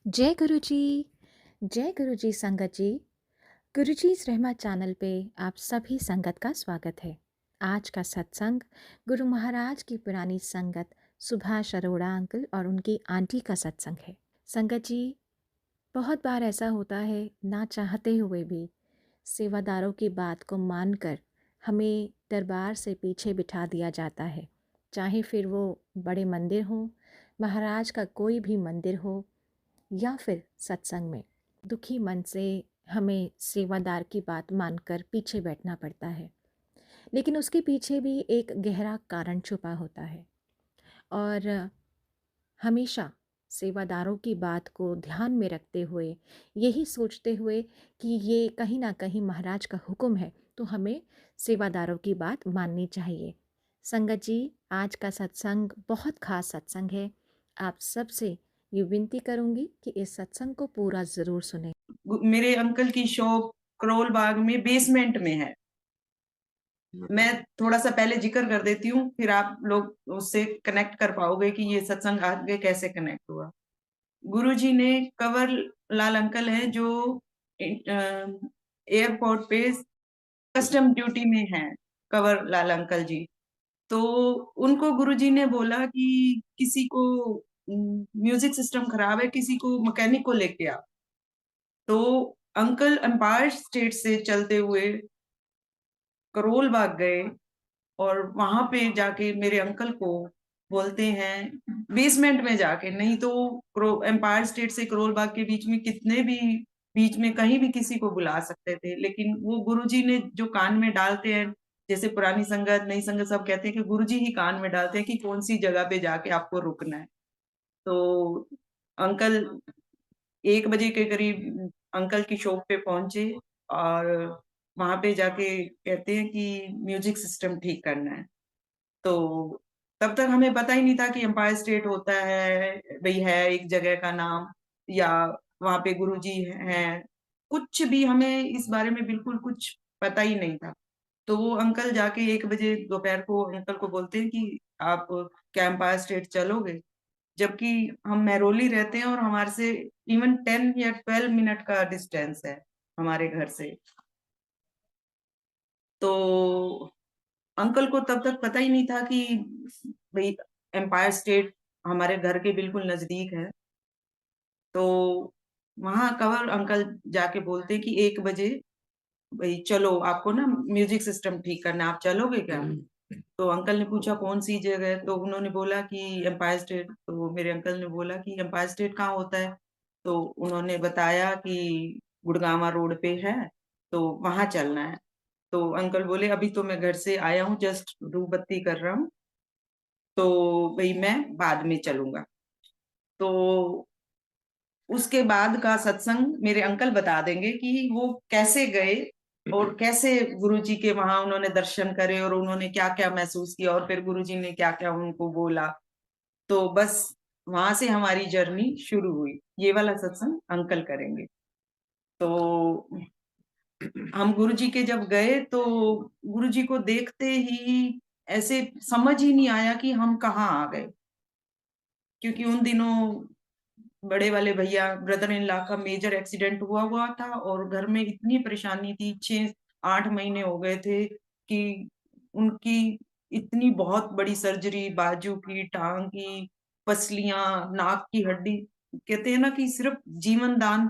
जय गुरु जी। जय गुरु जी संगत जी। गुरुजी's रहमत चैनल पे आप सभी संगत का स्वागत है। आज का सत्संग गुरु महाराज की पुरानी संगत सुभाष अरोड़ा अंकल और उनकी आंटी का सत्संग है। संगत जी, बहुत बार ऐसा होता है ना चाहते हुए भी सेवादारों की बात को मानकर हमें दरबार से पीछे बिठा दिया जाता है। चाहे फिर वो बड़े मंदिर हो, महाराज का कोई भी मंदिर हो, या फिर सत्संग में दुखी मन से हमें सेवादार की बात मानकर पीछे बैठना पड़ता है। लेकिन उसके पीछे भी एक गहरा कारण छुपा होता है और हमेशा सेवादारों की बात को ध्यान में रखते हुए, यही सोचते हुए कि ये कहीं ना कहीं महाराज का हुक्म है, तो हमें सेवादारों की बात माननी चाहिए। संगत जी, आज का सत्संग बहुत खास सत्संग है। आप सबसे ये विनती करूंगी कि इस सत्संग को पूरा ज़रूर सुने। मेरे अंकल की शॉप करोल बाग में बेसमेंट में है। मैं थोड़ा सा पहले जिक्र कर देती हूँ, फिर आप लोग उससे कनेक्ट कर पाओगे कि ये सत्संग आगे कैसे कनेक्ट हुआ। गुरुजी ने कंवर लाल अंकल हैं जो एयरपोर्ट पे कस्टम ड्यूटी में हैं, कंवर लाल अंकल जी। तो उनको गुरुजी ने बोला कि किसी को म्यूजिक सिस्टम खराब है, किसी को मैकेनिक को लेके आ। तो अंकल एम्पायर स्टेट से चलते हुए करोल बाग गए और वहां पे जाके मेरे अंकल को बोलते हैं, बेसमेंट में जाके, नहीं तो एम्पायर स्टेट से करोल बाग के बीच में कितने भी बीच में कहीं भी किसी को बुला सकते थे, लेकिन वो गुरुजी ने जो कान में डालते हैं, जैसे पुरानी संगत नई संगत सब कहते हैं कि गुरुजी ही कान में डालते हैं कि कौन सी जगह पे जाके आपको रुकना है। तो अंकल 1 बजे के करीब अंकल की शॉप पे पहुंचे और वहां पे जाके कहते हैं कि म्यूजिक सिस्टम ठीक करना है। तो तब तक हमें पता ही नहीं था कि एम्पायर स्टेट होता है, भाई है एक जगह का नाम, या वहां पे गुरुजी हैं। कुछ भी हमें इस बारे में बिल्कुल कुछ पता ही नहीं था। तो वो अंकल जाके 1 बजे दोपहर को अंकल को बोलते हैं कि आप क्या एम्पायर स्टेट चलोगे, जबकि हम महरौली रहते हैं और हमारे से इवन 10 या 12 मिनट का डिस्टेंस है हमारे घर से। तो अंकल को तब तक पता ही नहीं था कि भाई एम्पायर स्टेट हमारे घर के बिल्कुल नजदीक है। तो वहां कंवर अंकल जाके बोलते कि 1 बजे भाई चलो, आपको ना म्यूजिक सिस्टम ठीक करना है, आप चलोगे क्या? तो अंकल ने पूछा कौन सी जगह, तो उन्होंने बोला कि एम्पायर स्टेट। तो मेरे अंकल ने बोला कि एम्पायर स्टेट कहाँ होता है? तो उन्होंने बताया कि गुड़गांवा रोड पे है, तो वहां चलना है। तो अंकल बोले अभी तो मैं घर से आया हूँ, जस्ट धूप बत्ती कर रहा हूँ, तो भाई मैं बाद में चलूंगा। तो उसके बाद का सत्संग मेरे अंकल बता देंगे कि वो कैसे गए और कैसे गुरुजी के वहां उन्होंने दर्शन करे और उन्होंने क्या क्या महसूस किया और फिर गुरुजी ने क्या क्या उनको बोला। तो बस वहां से हमारी जर्नी शुरू हुई। ये वाला सत्संग अंकल करेंगे। तो हम गुरुजी के जब गए तो गुरुजी को देखते ही ऐसे समझ ही नहीं आया कि हम कहाँ आ गए, क्योंकि उन दिनों बड़े वाले भैया ब्रदर इन लॉ का मेजर एक्सीडेंट हुआ हुआ था और घर में इतनी परेशानी थी, 6-8 महीने हो गए थे कि उनकी इतनी बहुत बड़ी सर्जरी, बाजू की, टांग की, पसलियां, नाक की हड्डी, कहते हैं ना कि सिर्फ जीवन दान।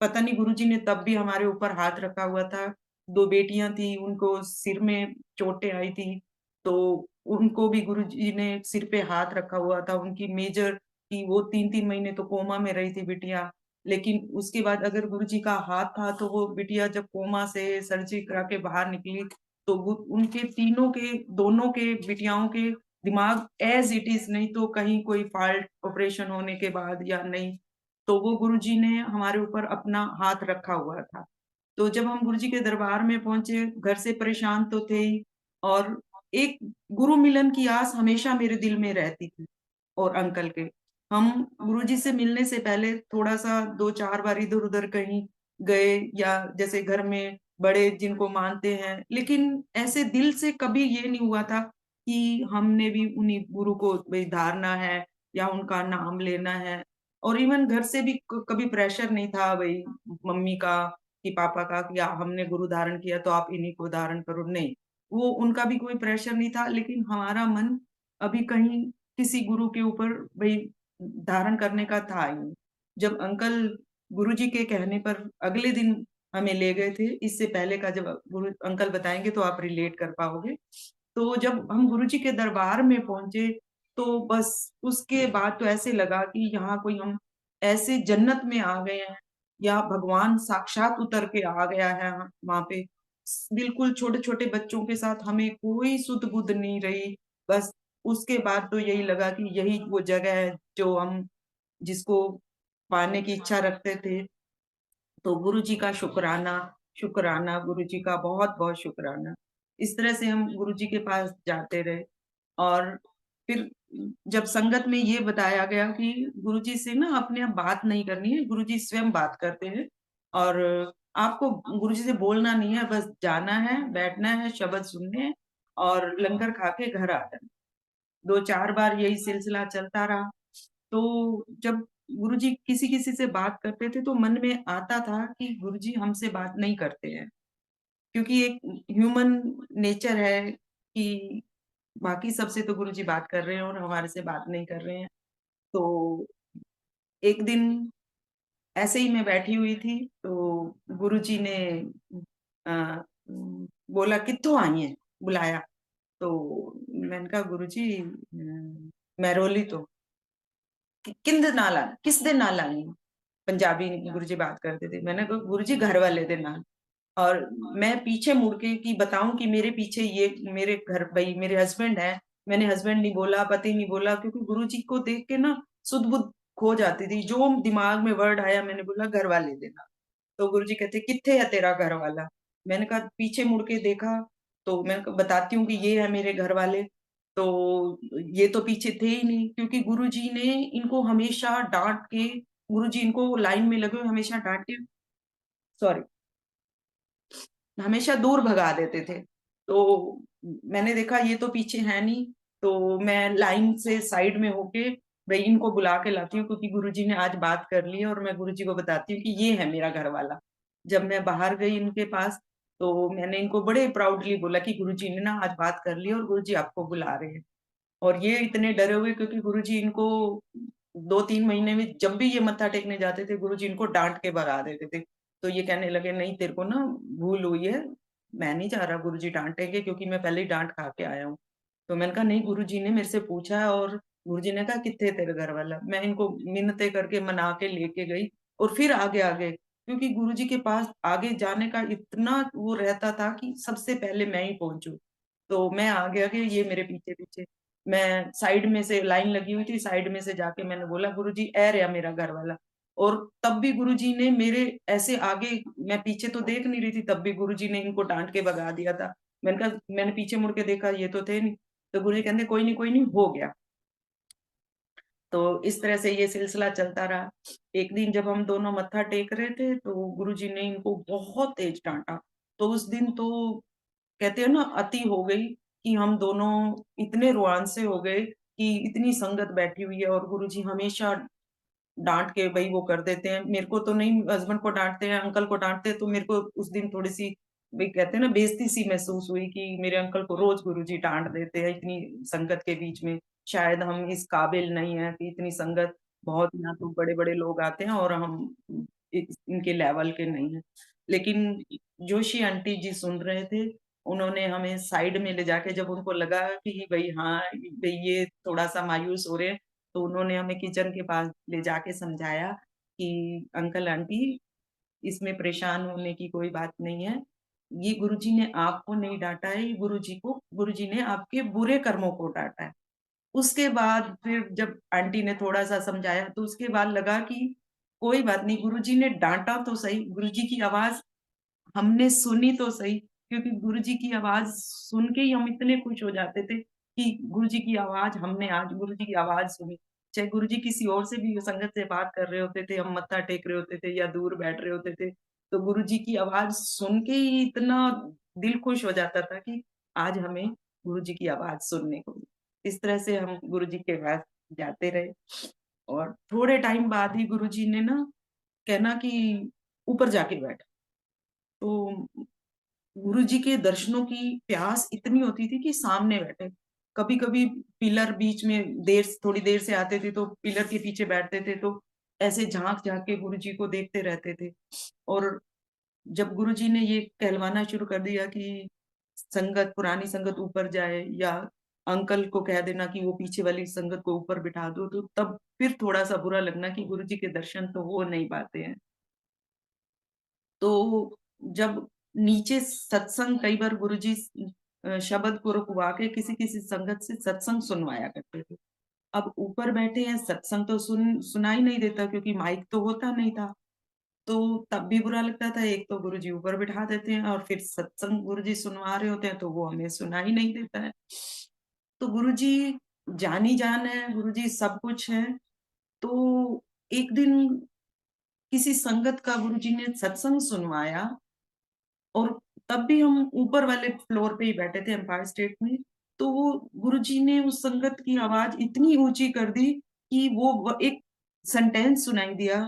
पता नहीं गुरुजी ने तब भी हमारे ऊपर हाथ रखा हुआ था। 2 बेटियां थी, उनको सिर में चोटें आई थी, तो उनको भी गुरुजी ने सिर पे हाथ रखा हुआ था। उनकी मेजर की वो 3-3 महीने तो कोमा में रही थी बिटिया, लेकिन उसके बाद अगर गुरुजी का हाथ था तो वो बिटिया जब कोमा से सर्जरी करा के बाहर निकली तो उनके तीनों के, दोनों के बिटियाओं के दिमाग एज इट इज, नहीं तो कहीं कोई फॉल्ट ऑपरेशन होने के बाद या नहीं, तो वो गुरुजी ने हमारे ऊपर अपना हाथ रखा हुआ था। तो जब हम गुरुजी के दरबार में पहुंचे, घर से परेशान तो थे ही, और एक गुरु मिलन की आस हमेशा मेरे दिल में रहती थी। और अंकल के, हम गुरुजी से मिलने से पहले थोड़ा सा 2-4 बार इधर उधर कहीं गए, या जैसे घर में बड़े जिनको मानते हैं, लेकिन ऐसे दिल से कभी ये नहीं हुआ था कि हमने भी उन्हीं गुरु को भाई धारना है या उनका नाम लेना है। और इवन घर से भी कभी प्रेशर नहीं था भई मम्मी का कि पापा का कि हमने गुरु धारण किया तो आप इन्हीं को धारण करो, नहीं। वो उनका भी कोई प्रेशर नहीं था, लेकिन हमारा मन अभी कहीं किसी गुरु के ऊपर भई धारण करने का था ही नहीं। जब अंकल गुरुजी के कहने पर अगले दिन हमें ले गए थे, इससे पहले का जब गुरु अंकल बताएँगे तो आप रिलेट कर पाओगे। तो जब हम गुरुजी के दरबार में पहुँचे, तो बस उसके बाद तो ऐसे लगा कि यहाँ कोई हम ऐसे जन्नत में आ गए हैं या भगवान साक्षात उतर के आ गया है वहाँ पे। बिल्कुल छोटे-छोटे बच्चों के साथ हमें कोई सुध-बुध नहीं रही। बस उसके बाद तो यही लगा कि यही वो जगह है जो हम जिसको पाने की इच्छा रखते थे। तो गुरुजी का शुकराना, शुकराना गुरुजी का बहुत-बहुत शुकराना। इस तरह से हम गुरुजी के पास जाते रहे और फिर जब संगत में ये बताया गया कि गुरुजी से ना अपने आप बात नहीं करनी है, गुरुजी स्वयं बात करते हैं और आपको गुरुजी से बोलना नहीं है, बस जाना है, बैठना है, शब्द सुनने हैं और लंगर खा के घर आ जाना। 2-4 बार यही सिलसिला चलता रहा। तो जब गुरुजी किसी-किसी से बात करते थे तो मन में आता था कि गुरुजी हमसे बात नहीं करते हैं। क्योंकि एक ह्यूमन नेचर है कि बाकी सबसे तो गुरुजी बात कर रहे हैं और हमारे से बात नहीं कर रहे हैं। तो एक दिन ऐसे ही मैं बैठी हुई थी तो गुरुजी ने अ, बोला कित्थों आई हैं? बुलाया। तो मैंने कहा गुरुजी महरौली तो। किंद नाल आना किस दे नाल आई हो? पंजाबी गुरुजी बात करते थे। मैंने कहा गुरुजी घर वाले दे नाल। और मैं पीछे मुड़ के कि बताऊँ कि मेरे पीछे ये मेरे घर भई मेरे हस्बैंड हैं। मैंने हस्बैंड नहीं बोला, पति नहीं बोला क्योंकि गुरुजी को देख के ना सुध-बुध खो जाती थी। जो दिमाग में वर्ड आया मैंने बोला घर वाले दे नाल। तो गुरुजी कहते कित्थे है तेरा घर वाला? मैंने कहा पीछे मुड़ के देखा, तो मैंने कहा बताती हूँ कि ये है मेरे घर वाले। तो ये तो पीछे थे ही नहीं क्योंकि गुरुजी ने इनको हमेशा डाँट के गुरुजी इनको लाइन में लगे हुए हमेशा डाँट के सॉरी हमेशा दूर भगा देते थे। तो मैंने देखा ये तो पीछे है नहीं, तो मैं लाइन से साइड में होके भई इनको बुला के लाती हूँ क्योंकि गुरुजी ने आज बात कर ली है और मैं गुरुजी को बताती हूँ कि ये है मेरा घरवाला। जब मैं बाहर गई इनके पास, तो मैंने इनको बड़े प्राउडली बोला कि गुरुजी ने ना आज बात कर ली है और गुरुजी आपको बुला रहे हैं। और ये इतने डरे हुए क्योंकि गुरुजी इनको 2-3 महीने में जब भी ये मत्था टेकने जाते थे, गुरुजी इनको डाँट के भगा देते थे। तो ये कहने लगे, "नहीं, तेरे को ना भूल हुई है, मैं नहीं जा रहा गुरुजी डाँटेंगे क्योंकि मैं पहले ही डाँट खा के आया हूँ।" तो मैंने कहा, "नहीं, गुरुजी ने मेरे से पूछा है और गुरुजी ने कहा, कित्थे तेरे घर वाला?" मैं इनको मिन्नतें करके मना के लेके गई और फिर आगे-आगे क्योंकि गुरुजी के पास आगे जाने का इतना वो रहता था कि सबसे पहले मैं ही पहुँचूँ। तो मैं आगे-आगे, ये मेरे पीछे-पीछे। मैं साइड में से लाइन लगी हुई थी, साइड में से जाके मैंने बोला, "गुरुजी ए रहा मेरा घरवाला।" और तब भी गुरुजी ने मेरे ऐसे आगे मैं पीछे तो देख नहीं रही थी, तब भी गुरुजी ने इनको डाँट के भगा दिया था। मैंने कहा मैंने पीछे मुड़ के देखा, ये तो थे नहीं। तो गुरुजी कहते, कोई नहीं, हो गया।" तो इस तरह से ये सिलसिला चलता रहा। एक दिन जब हम दोनों मत्था टेक रहे थे, तो गुरुजी ने इनको बहुत तेज डाँटा। तो उस दिन तो कहते हैं ना अति हो गई कि हम दोनों इतने रोआंसे हो गए कि इतनी संगत बैठी हुई है और गुरुजी हमेशा डाँट के भई वो कर देते हैं। मेरे को तो नहीं हस्बैंड को डाँटते हैं, अंकल को डाँटते हैं तो मेरे को उस दिन थोड़ी-सी वही कहते हैं ना बेइज़्ज़ती-सी महसूस हुई कि मेरे अंकल को रोज़ गुरुजी डाँट देते हैं इतनी संगत के बीच में। शायद हम इस काबिल नहीं हैं कि इतनी संगत बहुत यहाँ तो बड़े-बड़े लोग आते हैं और हम इनके लेवल के नहीं हैं। लेकिन जोशी आंटी जी सुन रहे थे, उन्होंने हमें साइड में ले जाके जब उनको लगा कि भई हाँ, भई ये थोड़ा-सा मायूस हो रहे हैं, तो उन्होंने हमें किचन के पास ले जाके समझाया कि अंकल आंटी इसमें परेशान होने की कोई बात नहीं है। ये गुरुजी ने आपको नहीं डाँटा है, ये गुरुजी ने आपके बुरे कर्मों को डाँटा है। उसके बाद फिर जब आंटी ने थोड़ा-सा समझाया तो उसके बाद लगा कि कोई बात नहीं, गुरुजी ने डाँटा तो सही, गुरुजी की आवाज़ हमने सुनी तो सही, क्योंकि गुरुजी की आवाज़ सुन के ही हम इतने खुश हो जाते थे कि गुरुजी की आवाज़ हमने आज गुरुजी की आवाज़ सुनी। चाहे गुरुजी किसी और से भी संगत से बात कर रहे होते थे, हम मत्था टेक रहे होते थे या दूर बैठ रहे होते थे, तो गुरुजी की आवाज़ सुन के ही इतना दिल खुश हो जाता था कि आज हमें गुरुजी की आवाज़ सुनने को मिली। इस तरह से हम गुरुजी के पास जाते रहे। और थोड़े टाइम बाद ही गुरुजी ने ना कहना कि ऊपर जाके बैठ। तो गुरुजी के दर्शनों की प्यास इतनी होती थी कि सामने बैठे। कभी-कभी पिलर बीच में थोड़ी देर से आते थे तो पिलर के पीछे बैठते थे, तो ऐसे झाँक-झाँक के गुरुजी को देखते रहते थे। और जब गुरुजी ने ये कहलवाना शुरू कर दिया कि पुरानी संगत ऊपर जाए, या अंकल को कह देना कि वो पीछे वाली संगत को ऊपर बिठा दो, तो तब फिर थोड़ा-सा बुरा लगना कि गुरुजी के दर्शन तो हो नहीं पाते हैं। तो जब नीचे सत्संग, कई बार गुरुजी शब्द को रुकवा के किसी-किसी संगत से सत्संग सुनवाया करते थे। अब ऊपर बैठे हैं, सत्संग तो सुनाई नहीं देता क्योंकि माइक तो होता नहीं था। तो तब भी बुरा लगता था, एक तो गुरुजी ऊपर बिठा देते हैं और फिर सत्संग गुरुजी सुनवा रहे होते हैं तो वो हमें सुनाई नहीं देता है। तो गुरुजी जान-ही-जान है, गुरुजी सब कुछ है। तो एक दिन किसी संगत का गुरुजी ने सत्संग सुनवाया, और तब भी हम ऊपर वाले फ्लोर पे ही बैठे थे एम्पायर स्टेट में। तो वो गुरुजी ने उस संगत की आवाज़ इतनी ऊँची कर दी कि वो एक सेंटेंस सुनाई दिया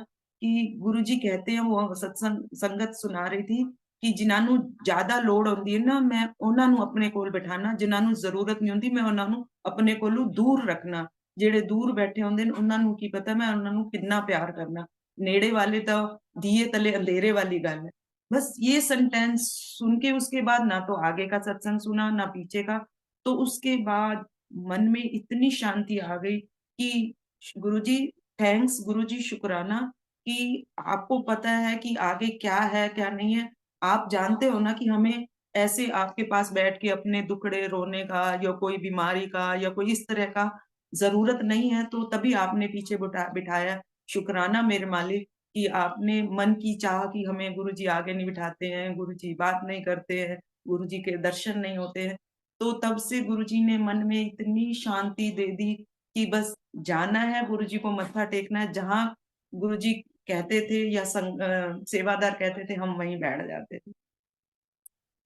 कि गुरुजी कहते हैं, वो संगत सुना रही थी कि जिन्हां नू ज़्यादा लोड़ होंदी है ना, मैं उन्हां नू अपने कोल बिठाना, जिन्हां नू ज़रूरत नहीं होंदी मैं उन्हां नू अपने कोलों दूर रखना। ਜਿਹੜੇ दूर बैठे होंदे ने उन्हां नू की पता मैं उन्हां नू कितना प्यार करना। नेड़े वाले तो दिए तले अंधेरे वाली गल है। बस ये सेंटेंस सुन के उसके बाद ना तो आगे का सत्संग सुना, ना पीछे का। तो उसके बाद मन में इतनी शांति आ गई कि गुरुजी, थैंक्स गुरुजी, शुक्राना कि आपको पता है कि आगे क्या है, क्या नहीं है। आप जानते हो ना कि हमें ऐसे आपके पास बैठ के अपने दुखड़े रोने का या कोई बीमारी का या कोई इस तरह का ज़रूरत नहीं है, तो तभी आपने पीछे बिठाया। शुक्राना मेरे मालिक कि आपने मन की चाह कि हमें गुरुजी आगे नहीं बिठाते हैं, गुरुजी बात नहीं करते हैं, गुरुजी के दर्शन नहीं होते हैं। तो तब से गुरुजी ने मन में इतनी शांति दे दी कि बस जाना है, गुरुजी को मत्था टेकना है, जहाँ गुरुजी कहते थे या सेवादार कहते थे, हम वहीं बैठ जाते थे।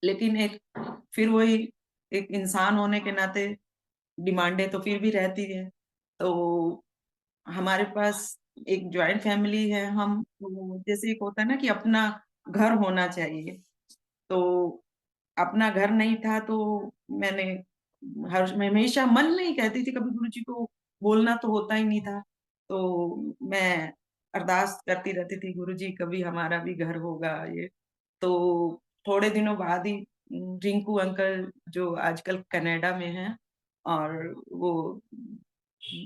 लेकिन फिर वही एक इंसान होने के नाते डिमांडें तो फिर भी रहती हैं। तो हमारे पास एक जॉइंट फैमिली है, हम तो जैसे एक होता है ना कि अपना घर होना चाहिए, तो अपना घर नहीं था तो मैंने मैं हमेशा मन में ही कहती थी, कभी गुरुजी को बोलना तो होता ही नहीं था। तो मैं अरदास करती रहती थी, गुरुजी कभी हमारा भी घर होगा ये। तो थोड़े दिनों बाद ही रिंकू अंकल जो आजकल कनाडा में हैं, और वो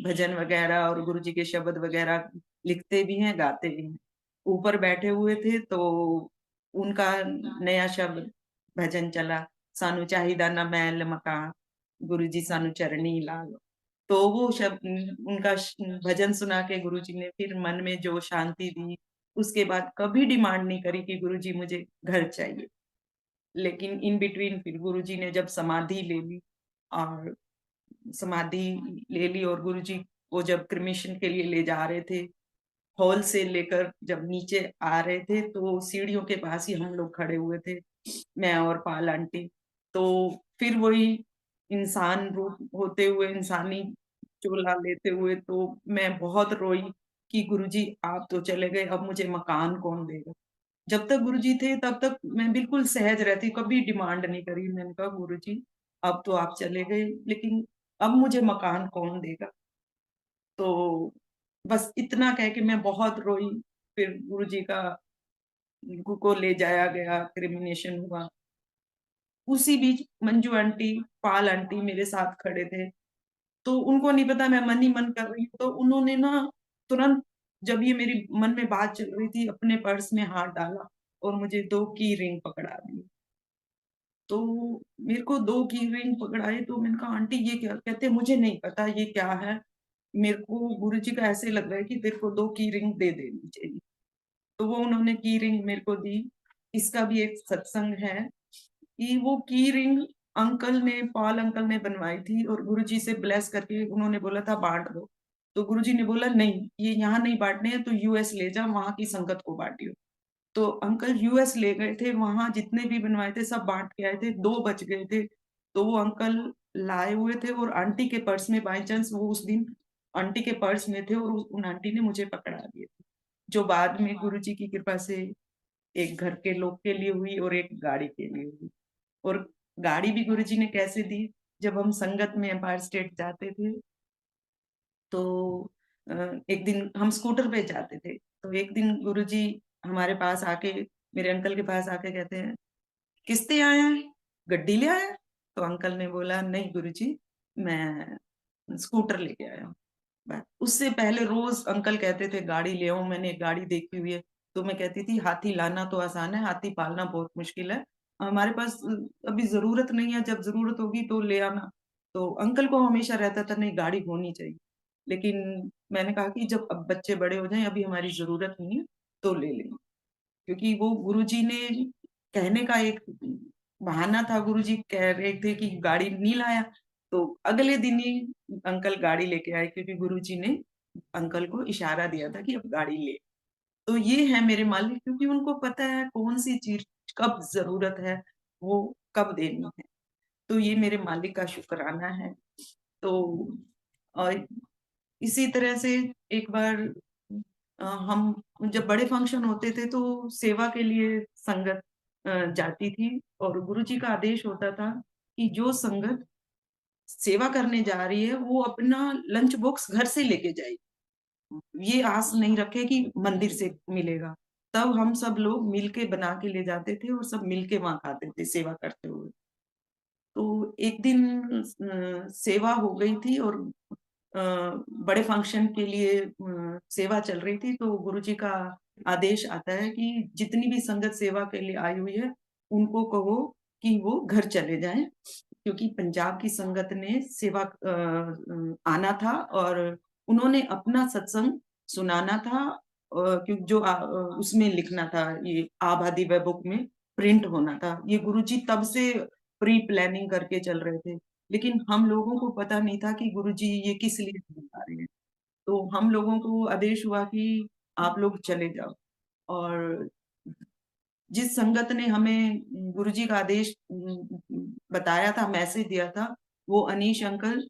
भजन वगैरह और गुरुजी के शब्द वगैरह लिखते भी हैं, गाते भी हैं। ऊपर बैठे हुए थे तो उनका नया शब्द भजन चला, सानू चाहिदा ना महल मकान, गुरुजी सानू चरनी ला लो। तो वो उनका भजन सुना के गुरुजी ने फिर मन में जो शांति दी, उसके बाद कभी डिमांड नहीं करी कि गुरुजी मुझे घर चाहिए। लेकिन इन बिटवीन फिर गुरुजी ने जब और समाधि ले ली और गुरुजी को जब क्रिमेशन के लिए ले जा रहे थे, हॉल से लेकर जब नीचे आ रहे थे, तो सीढ़ियों के पास ही हम लोग खड़े हुए थे, मैं और पाल आंटी। तो फिर वही इंसान रूप होते हुए, इंसानी चोला लेते हुए, तो मैं बहुत रोई कि गुरुजी आप तो चले गए, अब मुझे मकान कौन देगा? जब तक गुरुजी थे तब तक मैं बिल्कुल सहज रहती, कभी डिमांड नहीं करी। मैंने कहा गुरुजी अब तो आप चले गए, लेकिन अब मुझे मकान कौन देगा? तो बस इतना कह के मैं बहुत रोई। फिर गुरुजी का को ले जाया गया, क्रिमिनेशन हुआ। उसी बीच मंजू आंटी, पाल आंटी मेरे साथ खड़े थे। तो उनको नहीं पता मैं मन ही मन कर रही हूँ, तो उन्होंने ना तुरंत, जब ये मेरी मन में बात चल रही थी, अपने पर्स में हाथ डाला और मुझे 2 की रिंग पकड़ा दी। तो मेरे को 2 की रिंग पकड़ाई तो मैंने कहा आंटी ये क्या? कहते मुझे नहीं पता ये क्या है? मेरे को गुरुजी का ऐसे लग रहा है कि तेरे को 2 की रिंग दे देनी चाहिए। तो वो उन्होंने की रिंग मेरे को दी। इसका भी एक सत्संग है कि वो की रिंग पॉल अंकल ने बनवाई थी और गुरुजी से ब्लेस करके उन्होंने बोला था बाँट दो। तो गुरुजी ने बोला नहीं, ये यहाँ नहीं बाँटने हैं, तो यूएस ले जा, वहाँ की संगत को बाँटियो। तो अंकल यूएस ले गए थे, वहाँ जितने भी बनवाए थे सब बाँट के आए थे, 2 बच गए थे। तो वो अंकल लाए हुए थे और आंटी के पर्स में बाय चांस वो उस दिन आंटी के पर्स में थे और उन आंटी ने मुझे पकड़ा दिए थे, जो बाद में गुरुजी की कृपा से एक घर के लोग के लिए हुई और एक गाड़ी के लिए हुई। और गाड़ी भी गुरुजी ने कैसे दी, जब हम संगत में एम्पायर स्टेट जाते थे, तो अ, एक दिन हम स्कूटर पे जाते थे, तो एक दिन गुरुजी हमारे पास आके, मेरे अंकल के पास आके कहते हैं, "किसते आए हैं? गड्डी ले आया है?" तो अंकल ने बोला, "नहीं गुरुजी, मैं स्कूटर लेके आया हूँ।" उससे पहले रोज़ अंकल कहते थे गाड़ी ले आओ, मैंने एक गाड़ी देखी हुई है। तो मैं कहती थी हाथी लाना तो आसान है, हाथी पालना बहुत मुश्किल है। हमारे पास अभी ज़रूरत नहीं है, जब ज़रूरत होगी तो ले आना। तो अंकल को हमेशा रहता था नहीं गाड़ी होनी चाहिए। लेकिन मैंने कहा कि जब अब बच्चे बड़े हो जाएँ, अभी हमारी ज़रूरत नहीं है, तो ले लेंगे। क्योंकि वो गुरुजी ने कहने का एक बहाना था, गुरुजी कह रहे थे कि गाड़ी नहीं लाया, तो अगले दिन ही अंकल गाड़ी लेके आए क्योंकि गुरुजी ने अंकल को इशारा दिया था कि अब गाड़ी ले। तो ये है मेरे मालिक क्योंकि उनको पता है कौन-सी चीज़ कब ज़रूरत है, वो कब देनी है। तो ये मेरे मालिक का शुकराना है। तो और इसी तरह से एक बार हम जब बड़े फंक्शन होते थे तो सेवा के लिए संगत जाती थी और गुरुजी का आदेश होता था कि जो संगत सेवा करने जा रही है वो अपना लंच बॉक्स घर से लेके जाए। ये आस नहीं रखे कि मंदिर से मिलेगा। तब हम सब लोग मिल के बना के ले जाते थे और सब मिल के वहाँ खाते थे सेवा करते हुए। तो एक दिन सेवा हो गई थी और बड़े फंक्शन के लिए सेवा चल रही थी तो गुरुजी का आदेश आता है कि जितनी भी संगत सेवा के लिए आई हुई है, उनको कहो कि वो घर चले जाएँ क्योंकि पंजाब की संगत ने सेवा आना था और उन्होंने अपना सत्संग सुनाना था क्योंकि जो उसमें लिखना था ये आबादी वेब बुक में प्रिंट होना था। ये गुरुजी तब से प्री प्लानिंग करके चल रहे थे। लेकिन हम लोगों को पता नहीं था कि गुरुजी ये किस लिए बता रहे हैं। तो हम लोगों को आदेश हुआ कि आप लोग चले जाओ और जिस संगत ने हमें गुरुजी का आदेश बताया था, मैसेज दिया था, वो अनीश अंकल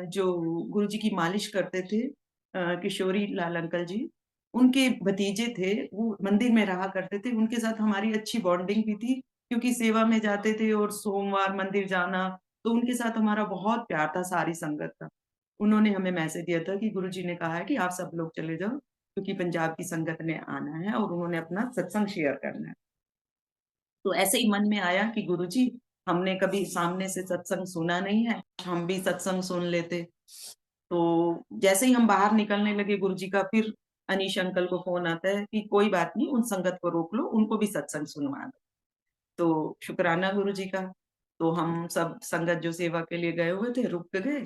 जो गुरुजी की मालिश करते थे किशोरी लाल अंकल जी, उनके भतीजे थे, वो मंदिर में रहा करते थे, उनके साथ हमारी अच्छी बॉन्डिंग भी थी, क्योंकि सेवा में जाते थे और सोमवार मंदिर जाना, तो उनके साथ हमारा बहुत प्यार था, सारी संगत का। उन्होंने हमें मैसेज दिया था कि गुरुजी ने कहा है कि आप सब लोग चले जाओ, क्योंकि पंजाब की संगत ने आना है और उन्होंने अपना सत्संग शेयर करना है। तो ऐसे ही मन में आया कि गुरुजी हमने कभी सामने से सत्संग सुना नहीं है, हम भी सत्संग सुन लेते। तो जैसे ही हम बाहर निकलने लगे गुरुजी का फिर अनीश अंकल को फ़ोन आता है कि कोई बात नहीं उन संगत को रोक लो, उनको भी सत्संग सुनवा दो। तो शुकराना गुरुजी का। तो हम सब संगत जो सेवा के लिए गए हुए थे रुक गए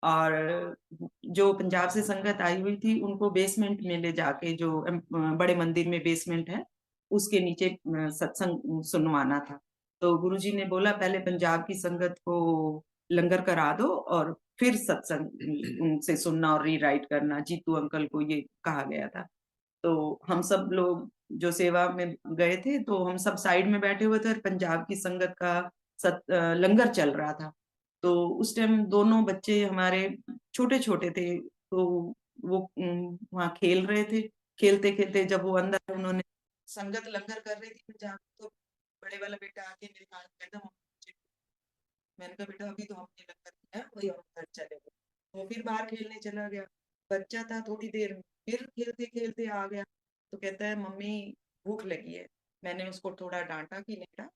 और जो पंजाब से संगत आई हुई थी, उनको बेसमेंट में ले जाके जो बड़े मंदिर में बेसमेंट है, उसके नीचे सत्संग सुनवाना था। तो गुरुजी ने बोला पहले पंजाब की संगत को लंगर करा दो और फिर सत्संग उनसे सुनना और रीराइट करना, जीतू अंकल को ये कहा गया था। तो हम सब लोग जो सेवा में गए थे, तो हम सब साइड में बैठे हुए थे और पंजाब की संगत का लंगर चल रहा था। तो उस टाइम दोनों बच्चे हमारे छोटे-छोटे थे, तो वो वहाँ खेल रहे थे। खेलते-खेलते जब वो अंदर उन्होंने संगत लंगर कर रही थी पंजाब तो बड़े वाला बेटा आके मेरे हाथ में एकदम मैंने कहा बेटा अभी तो हमने लंगर किया, वही हम घर चले गए। वो फिर बाहर खेलने चला गया। बच्चा था थोड़ी देर में, फिर खेलते-खेलते आ गया। तो कहता है मम्मी भूख लगी है। मैंने उसको थोड़ा डाँटा कि बेटा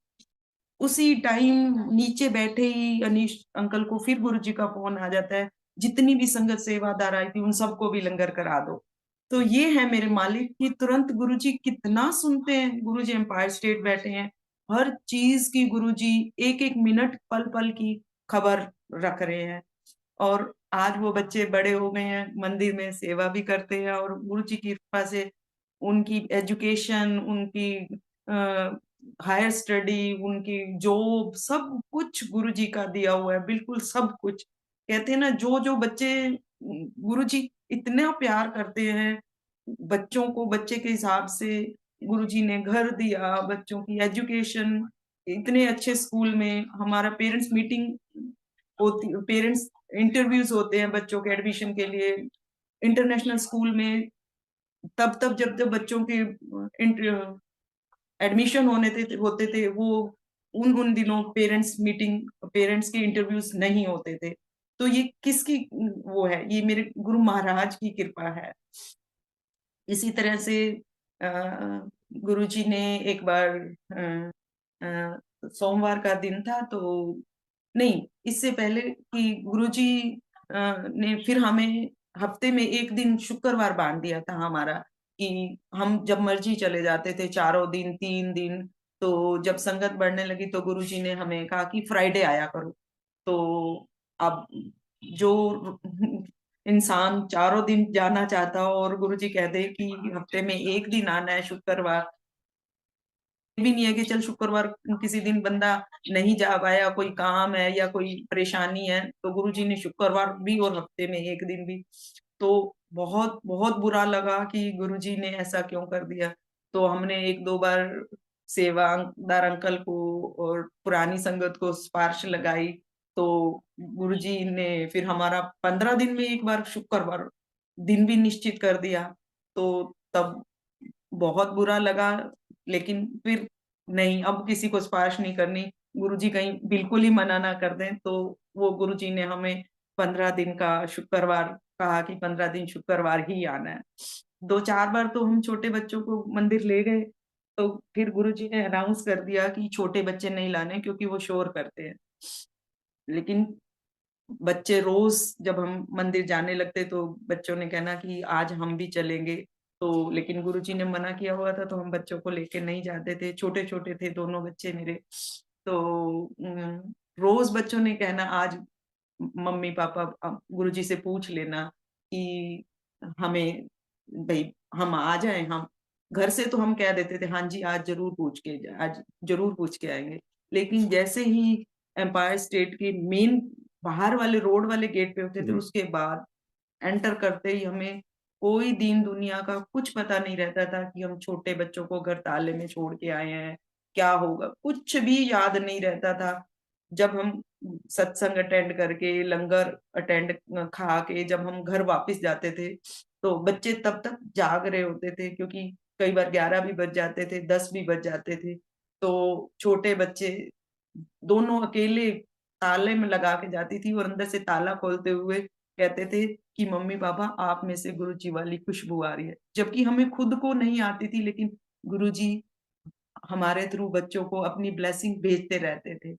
उसी टाइम नीचे बैठे ही अनीश अंकल को फिर गुरुजी का फ़ोन आ जाता है, जितनी भी संगत सेवादार आई थी उन सबको भी लंगर करा दो। तो ये है मेरे मालिक कि तुरंत गुरुजी कितना सुनते हैं, गुरुजी एम्पायर स्टेट बैठे हैं, हर चीज़ की गुरुजी एक-एक मिनट, पल-पल की खबर रख रहे हैं। और आज वो बच्चे बड़े हो गए हैं, मंदिर में सेवा भी करते हैं और गुरुजी की कृपा से उनकी एजुकेशन, उनकी अ, हायर स्टडी, उनकी जॉब सब कुछ गुरुजी का दिया हुआ है, बिल्कुल सब कुछ। कहते हैं ना जो-जो बच्चे गुरुजी इतना प्यार करते हैं, बच्चों को बच्चे के हिसाब से गुरुजी ने घर दिया, बच्चों की एजुकेशन, इतने अच्छे स्कूल में हमारा पेरेंट्स मीटिंग होती पेरेंट्स इंटरव्यूज़ होते हैं बच्चों के एडमिशन के लिए, इंटरनेशनल स्कूल में तब जब बच्चों के एडमिशन होते थे, वो उन दिनों पेरेंट्स के इंटरव्यूज़ नहीं होते थे। तो ये किसकी वो है? ये मेरे गुरु महाराज की कृपा है। इसी तरह से अ, गुरुजी ने एक बार अ, सोमवार का दिन था, तो नहीं, इससे पहले कि गुरुजी ने फिर हमें हफ्ते में 1 दिन शुक्रवार बाँध दिया था हमारा, कि हम जब मर्ज़ी चले जाते थे, चारों दिन, 3 दिन। तो जब संगत बढ़ने लगी तो गुरुजी ने हमें कहा कि फ्राइडे आया करो। तो अब जो इंसान चारों दिन जाना चाहता हो और गुरुजी कह दें कि हफ्ते में 1 दिन आना है शुक्रवार, भी नहीं है कि चल शुक्रवार किसी दिन बंदा नहीं जा पाया, कोई काम है या कोई परेशानी है, तो गुरुजी ने शुक्रवार भी और हफ्ते में 1 दिन भी। तो बहुत, बहुत बुरा लगा कि गुरुजी ने ऐसा क्यों कर दिया। तो हमने 1-2 बार सेवादार अंकल को और पुरानी संगत को सिफ़ारिश लगाई, तो गुरुजी ने फिर हमारा 15 दिन में 1 बार शुक्रवार दिन भी निश्चित कर दिया। तो तब बहुत बुरा लगा, लेकिन फिर नहीं, अब किसी को सिफ़ारिश नहीं करनी। गुरुजी कहीं बिल्कुल ही मना ना कर दें, तो वो गुरुजी ने हमें 15 दिन का शुक्रवार कहा कि 15 दिन शुक्रवार ही आना है। 2-4 बार तो हम छोटे बच्चों को मंदिर ले गए, तो फिर गुरुजी ने अनाउंस कर दिया कि छोटे बच्चे नहीं लाने क्योंकि वो शोर करते हैं। लेकिन बच्चे रोज़ जब हम मंदिर जाने लगते तो बच्चों ने कहना कि आज हम भी चलेंगे। तो लेकिन गुरुजी ने मना किया हुआ था तो हम बच्चों को लेके नहीं जाते थे, छोटे-छोटे थे दोनों बच्चे मेरे। तो रोज़ बच्चों ने कहना आज मम्मी-पापा गुरुजी से पूछ लेना कि हमें भई हम आ जाएँ हम। घर से तो हम कह देते थे, हाँ जी, आज ज़रूर पूछ के आएँगे। लेकिन जैसे ही एम्पायर स्टेट के मेन बाहर वाले रोड वाले गेट पे होते थे, जी, उसके बाद एंटर करते ही हमें कोई दीन दुनिया का कुछ पता नहीं रहता था कि हम छोटे बच्चों को घर ताले में छोड़ के आए हैं, क्या होगा? कुछ भी याद नहीं रहता था। जब हम सत्संग अटेंड करके, लंगर खा के जब हम घर वापस जाते थे, तो बच्चे तब तक जाग रहे होते थे क्योंकि कई बार 11 भी बज जाते थे, 10 भी बज जाते थे। तो छोटे बच्चे दोनों अकेले ताले में लगा के जाती थी और अंदर से ताला खोलते हुए कहते थे कि मम्मी-पापा आप में से गुरुजी वाली खुशबू आ रही है। जबकि हमें खुद को नहीं आती थी, लेकिन गुरुजी हमारे थ्रू बच्चों को अपनी ब्लेसिंग भेजते रहते थे।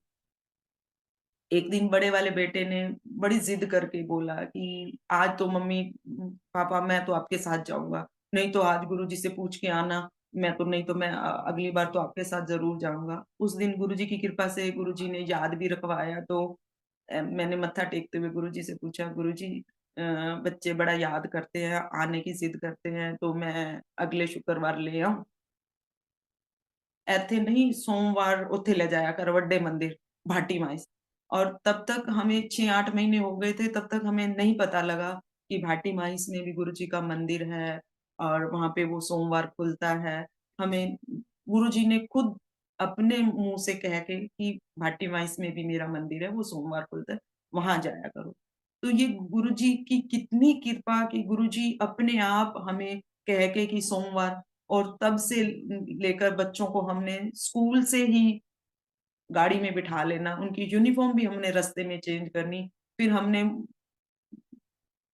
एक दिन बड़े वाले बेटे ने बड़ी ज़िद करके बोला कि आज तो पापा मैं तो आपके साथ जाऊँगा, नहीं तो आज गुरुजी से पूछ के आना, नहीं तो मैं अगली बार तो आपके साथ ज़रूर जाऊँगा। उस दिन गुरुजी की कृपा से गुरुजी ने याद भी रखवाया, तो मैंने मत्था टेकते हुए गुरुजी से पूछा, गुरुजी अ, बच्चे बड़ा याद करते हैं, आने की ज़िद करते हैं, तो मैं अगले शुक्रवार ले आऊँ? ਇੱਥੇ नहीं सोमवार उत्थे ले जाया कर वड्डे मंदिर, भाटी माईस। और तब तक हमें 6-8 महीने हो गए थे, तब तक हमें नहीं पता लगा कि भाटी माईस में भी गुरुजी का मंदिर है और वहाँ पे वो सोमवार खुलता है। हमें गुरुजी ने खुद अपने मुँह से कह के कि भाटी माईस में भी मेरा मंदिर है, वो सोमवार खुलता है, वहाँ जाया करो। तो ये गुरुजी की कितनी कृपा कि गुरुजी अपने आप हमें कह के कि सोमवार, और तब से लेकर बच्चों को हमने स्कूल से ही गाड़ी में बिठा लेना, उनकी यूनिफ़ॉर्म भी हमने रास्ते में चेंज करनी। फिर हमने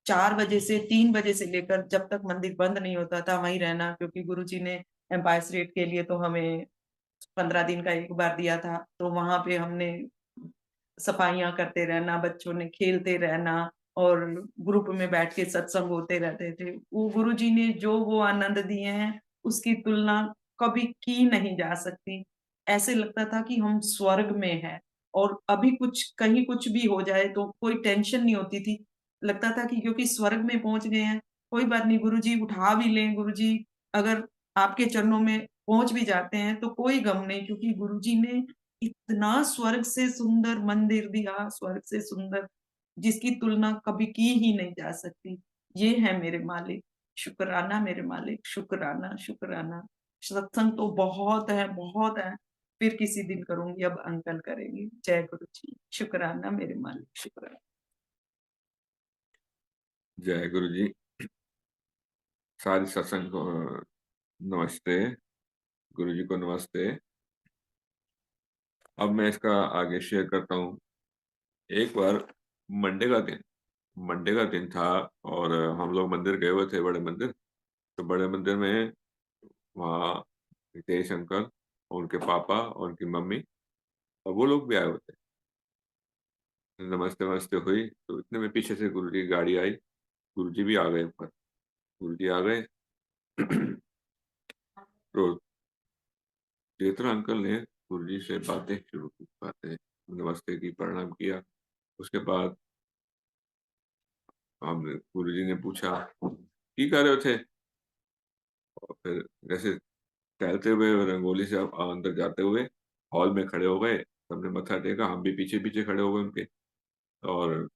4 बजे से 3 बजे से लेकर जब तक मंदिर बंद नहीं होता था वहीं रहना, क्योंकि गुरुजी ने एम्पायर स्टेट के लिए तो हमें 15 दिन का एक बार दिया था, तो वहाँ पे हमने सफाइयाँ करते रहना, बच्चों ने खेलते रहना और ग्रुप में बैठ के सत्संग होते रहते थे। वो गुरुजी ने जो वो आनंद दिए हैं, उसकी तुलना कभी की नहीं जा सकती। ऐसे लगता था कि हम स्वर्ग में हैं और अभी कहीं कुछ भी हो जाए तो कोई टेंशन नहीं होती थी। लगता था कि क्योंकि स्वर्ग में पहुँच गए हैं, कोई बात नहीं, गुरुजी उठा भी लें, गुरुजी अगर आपके चरणों में पहुँच भी जाते हैं तो कोई गम नहीं, क्योंकि गुरुजी ने इतना स्वर्ग से सुंदर मंदिर दिया, स्वर्ग से सुंदर, जिसकी तुलना कभी की ही नहीं जा सकती। ये है मेरे मालिक, शुकराना मेरे मालिक, शुकराना, शुकराना। सत्संग तो बहुत है। फिर किसी दिन करूँगी, अब अंकल करेंगे। जय गुरु जी। शुकराना मेरे मालिक, शुकराना। जय गुरु जी। सारी सत्संग को नमस्ते। गुरु जी को नमस्ते। अब मैं इसका आगे शेयर करता हूँ। एक बार मंडे का दिन मंडे का दिन था और हम लोग मंदिर गए हुए थे, बड़े मंदिर। तो बड़े मंदिर में वहाँ हितेश अंकल, उनके पापा और उनकी मम्मी और वो लोग भी आए हुए थे। नमस्ते नमस्ते हुई तो इतने में पीछे से गुरु जी की गाड़ी आई। गुरु जी भी आ गए ऊपर। गुरु जी आ गए तो चेतना अंकल ने गुरु जी से बातें शुरू की। बातें, नमस्ते की, प्रणाम किया। उसके बाद हमने गुरु जी ने पूछा की कर रहे थे, और फिर जैसे टहलते हुए रंगोली से अंदर जाते हुए हॉल में खड़े हो गए। सबने मत्था टेका, हम भी पीछे पीछे खड़े हो गए उनके। और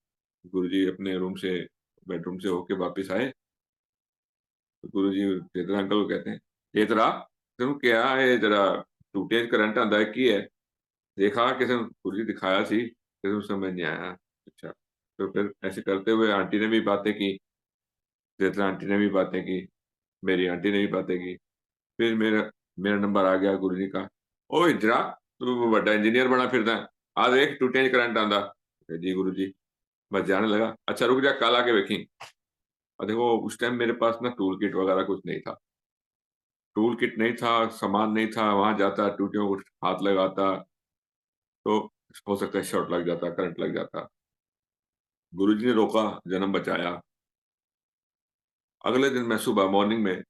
गुरु जी अपने रूम से, बेडरूम से होके वापस आए तो गुरु जी चेतरा अंकल को कहते हैं, चेतरा तुम क्या है, जरा टूटे करंट आंदा है की है, देखा किसे? गुरु जी दिखाया सी, किसे समझ नहीं आया। अच्छा, तो फिर ऐसे करते हुए आंटी ने भी बातें की, चेतरा आंटी ने भी बातें की, मेरी आंटी ने भी बातें की। फिर मेरा मेरा नंबर आ गया गुरु जी का। ओ इजरा, तू बड़ा इंजीनियर बना फिरदा है, आ देख टूटे करंट आंदा। जी गुरु जी। बस जाने लगा, अच्छा रुक जा कल आके वेखी। और देखो उस टाइम मेरे पास ना टूल किट वगैरह कुछ नहीं था। टूल किट नहीं था, सामान नहीं था, वहां जाता टूटियों को हाथ लगाता तो हो सकता है शॉर्ट लग जाता, करंट लग जाता। गुरु जी ने रोका, जन्म बचाया। अगले दिन मैं सुबह मॉर्निंग में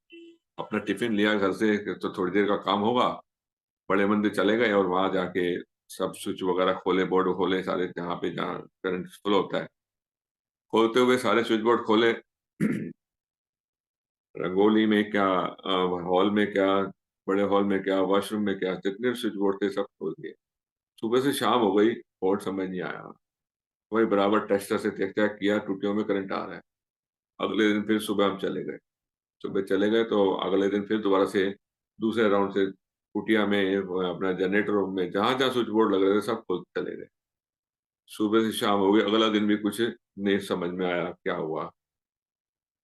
अपना टिफिन लिया घर से तो थोड़ी देर का काम होगा। बड़े मंदिर चले गए और वहां जाके सब स्विच वगैरह खोले, बोर्ड खोले सारे, जहाँ करंट फ्लो होता है। खोलते हुए सारे स्विच बोर्ड खोले रंगोली में क्या, हॉल में क्या, बड़े हॉल में क्या, वॉशरूम में क्या, जितने स्विच बोर्ड थे सब खोल दिए। सुबह से शाम हो गई, बोर्ड समझ नहीं आया। वही बराबर टेस्टर से चेक चेक किया, टूटियों में करंट आ रहा है। अगले दिन फिर सुबह हम चले गए। सुबह चले गए तो अगले दिन फिर दोबारा से दूसरे राउंड से कुटिया में, अपना जनरेटर रूम में, जहां जहां स्विच बोर्ड लग रहे थे सब खोलते चले गए। सुबह से शाम हो गई, अगला दिन भी कुछ नहीं समझ में आया क्या हुआ।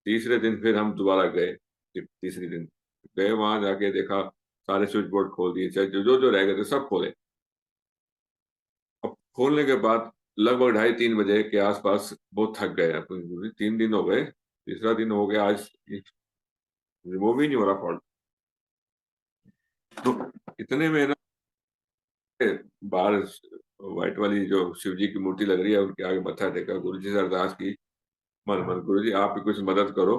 तीसरे दिन फिर हम दोबारा गए। तीसरे दिन गए, वहां जाके देखा सारे स्विच बोर्ड खोल दिए, चाहे जो जो जो रह गए थे सब खोले। अब खोलने के बाद लगभग 2:30-3 बजे के आसपास बहुत थक गए। अब 3 दिन हो गए, तीसरा दिन हो गया आज, रिमूव ही नहीं हो रहा फॉल्ट। तो इतने में ना बाहर व्हाइट वाली जो शिव जी की मूर्ति लग रही है उनके आगे मत्था टेका, गुरु जी से अरदास की, मन मन गुरु जी आप ही कुछ मदद करो,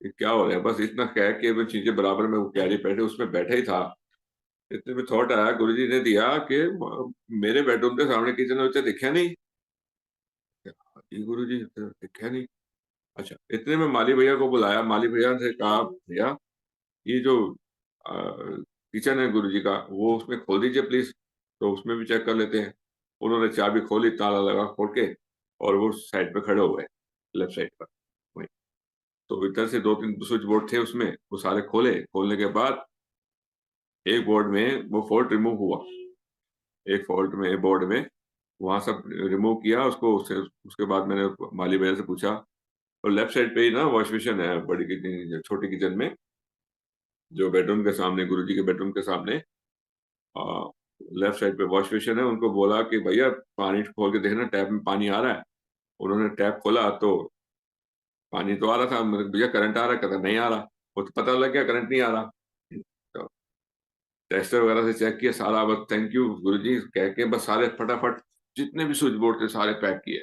ये क्या हो रहा है। बस इतना कह के वो चीजें बराबर में, वो क्यारी बैठे उसमें बैठे ही था। इतने में थॉट आया, गुरु जी ने दिया कि मेरे बेडरूम के सामने किचन में, बच्चा दिखा नहीं। जी गुरु जी दिखा नहीं। अच्छा, इतने में माली भैया को बुलाया। माली भैया से कहा, भैया ये जो किचन है गुरु जी का, वो उसमें खोल दीजिए प्लीज, तो उसमें भी चेक कर लेते हैं। उन्होंने चाबी खोली, ताला लगा खोल के, और वो साइड पे खड़े हो गए, लेफ्ट साइड पर वहीं। तो इधर से 2-3 स्विच बोर्ड थे उसमें, वो सारे खोले। खोलने के बाद एक बोर्ड में वो फॉल्ट रिमूव हुआ। एक फॉल्ट में बोर्ड में वहां सब रिमूव किया उसको। उसके बाद मैंने माली भैया से पूछा, और लेफ्ट साइड पे ही ना वॉश बेसिन है, बड़ी किचन, छोटी किचन में, जो बेडरूम के सामने, गुरु जी के बेडरूम के सामने लेफ्ट साइड पे वॉश बेसिन है। उनको बोला कि भैया पानी खोल के देखना, टैप में पानी आ रहा है। उन्होंने टैप खोला तो पानी तो आ रहा था। मैंने कहा, भैया करंट आ रहा है? कहता नहीं आ रहा। वो तो पता लग गया करंट नहीं आ रहा। तो टेस्टर वगैरह से चेक किया सारा, बस थैंक यू गुरुजी कह के बस सारे फटाफट जितने भी स्विच बोर्ड थे सारे पैक किए।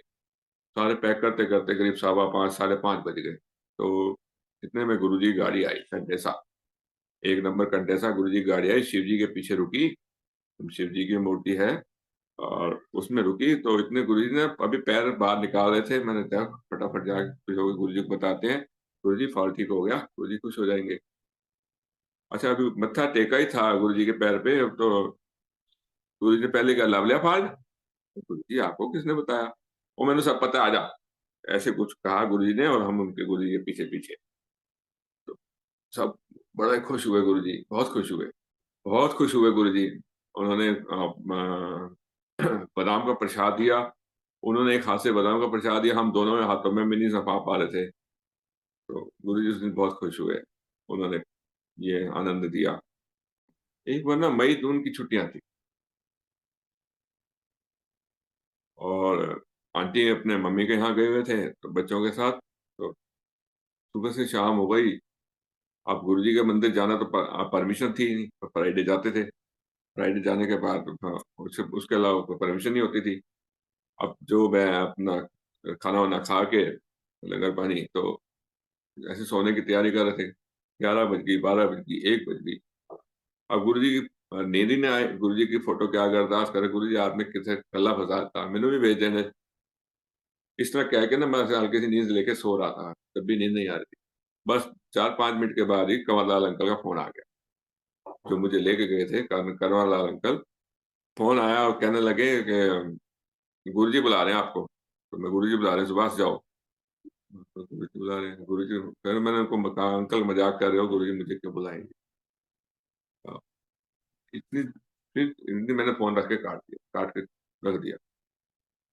सारे पैक करते करते करीब 5:15 5:30 बज गए। तो इतने में गुरुजी की गाड़ी आई, कंटेसा, एक नंबर कंटेसा गुरुजी की गाड़ी आई, शिव जी के पीछे रुकी। शिव जी की मूर्ति है और उसमें रुकी। तो इतने गुरुजी ने अभी पैर बाहर निकाल रहे थे, मैंने कहा फटाफट जाके गुरुजी को बताते हैं, गुरुजी फॉल्ट ठीक हो गया, गुरुजी खुश हो जाएंगे। अच्छा, अभी मत्था टेका ही था गुरुजी के पैर पे, अब तो गुरुजी ने पहले क्या लव लिया फाड़। गुरुजी आपको किसने बताया? वो मैंने सब पता है, आजा, ऐसे कुछ कहा गुरुजी ने, और हम उनके गुरुजी के पीछे पीछे। तो सब बड़ा खुश हुए गुरुजी, बहुत खुश हुए, बहुत खुश हुए गुरुजी। उन्होंने बादाम का प्रसाद दिया। उन्होंने एक हाथ से बादाम का प्रसाद दिया, हम दोनों में हाथों में भी नहीं सफा पा रहे थे। तो गुरुजी उस दिन बहुत खुश हुए, उन्होंने ये आनंद दिया। एक बार ना मई-जून की छुट्टियाँ थी और आंटी अपने मम्मी के यहाँ गए हुए थे, तो बच्चों के साथ, तो सुबह से शाम हो गई। अब गुरुजी के मंदिर जाना तो परमिशन थी ही नहीं, तो फ्राइडे जाते थे। फ्राइडे जाने के बाद हाँ, उसके अलावा कोई परमिशन नहीं होती थी। अब जो मैं अपना खाना-वाना खा के लंगर पानी तो ऐसे सोने की तैयारी कर रहे थे। 11 बज गई, 12 बज गई, 1 बज गई। अब गुरुजी की नींद ही ना आए, गुरुजी की फ़ोटो के आगे अरदास करे, "गुरुजी आप में किथे कल्ला फसाता, मैनू भी भेज देने।" इस तरह कह के ना मैं ऐसे हल्की सी नींद लेके सो रहा था, तब भी नींद नहीं आ रही थी। बस 4-5 मिनट के बाद ही कंवर लाल अंकल का फ़ोन आ गया, जो मुझे लेके गए थे कंवर लाल अंकल। फ़ोन आया और कहने लगे कि गुरुजी बुला रहे हैं आपको। तो मैं गुरुजी बुला रहे हैं, सुभाष जाओ। तो गुरुजी बुला रहे हैं, गुरुजी फिर मैंने उनको कहा, "अंकल मज़ाक कर रहे हो, गुरुजी मुझे क्यों बुलाएँगे?" अ, इतनी फिर इतनी मैंने फ़ोन रख के काट के रख दिया।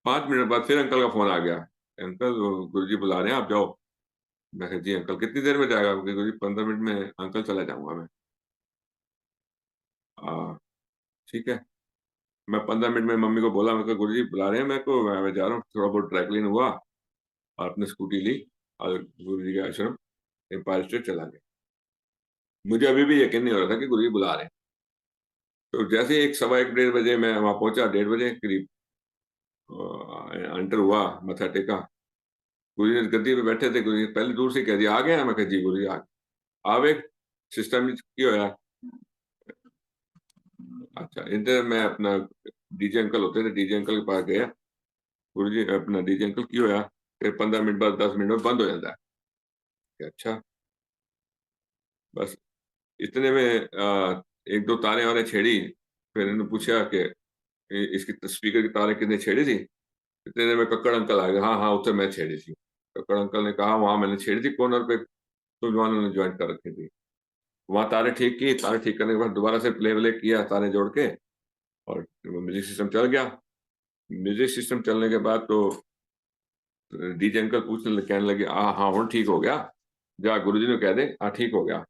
5 मिनट बाद फिर अंकल का फ़ोन आ गया, "अंकल गुरुजी बुला रहे हैं, आप जाओ।" मैं कहा, "जी अंकल, कितनी देर में जाएगा?" बोले, "गुरुजी 15 मिनट में अंकल चला जाऊँगा मैं।" ठीक है। मैं 15 मिनट में मम्मी को बोला, मैं कहा, "गुरुजी बुला रहे हैं मेरे को, मैं जा रहा हूँ।" थोड़ा बहुत ड्राई क्लीन हुआ और अपनी स्कूटी ली और गुरुजी के आश्रम एम्पायर स्टेट चला गया। मुझे अभी भी यकीन नहीं हो रहा था कि गुरुजी बुला रहे हैं। तो जैसे ही 1 सवा 1 डेढ़ बजे मैं वहाँ पहुँचा, डेढ़ बजे करीब एंटर हुआ, मत्था टेका। गुरुजी गद्दी पे बैठे थे, गुरुजी पहले दूर से ही कह दिया, "आ गए हैं?" मैं कहा, "जी गुरुजी आ गए।" "आवे सिस्टम विच की होया?" अच्छा, इधर मैं अपना डीजे अंकल होते थे, डीजे अंकल के पास गया। गुरुजी अपना डीजे अंकल की होया? कि 15 मिनट बाद 10 मिनट में बंद हो जाता है। कि अच्छा, बस इतने में 1-2 तारें और छेड़ी, फिर इन्होंने पूछा कि इसकी स्पीकर की तारें किसने छेड़ी थी? इतने देर में कक्कड़ अंकल आ गए, हाँ, हाँ, उत्तर मैं छेड़ी थी। कक्कड़ अंकल ने कहा, "वहाँ मैंने छेड़ी थी कॉर्नर पे, नौजवानों ने जॉइन कर रखी थी।" वहाँ तारें ठीक की, तारें ठीक करने के बाद दोबारा से प्ले-व्ले किया तारें जोड़ के और म्यूज़िक सिस्टम चल गया। म्यूज़िक सिस्टम चलने के बाद तो डीजे अंकल कहने लगे, हाँ, हुण ठीक हो गया। जा गुरुजी ਨੂੰ कह दे, हाँ, ठीक हो गया।"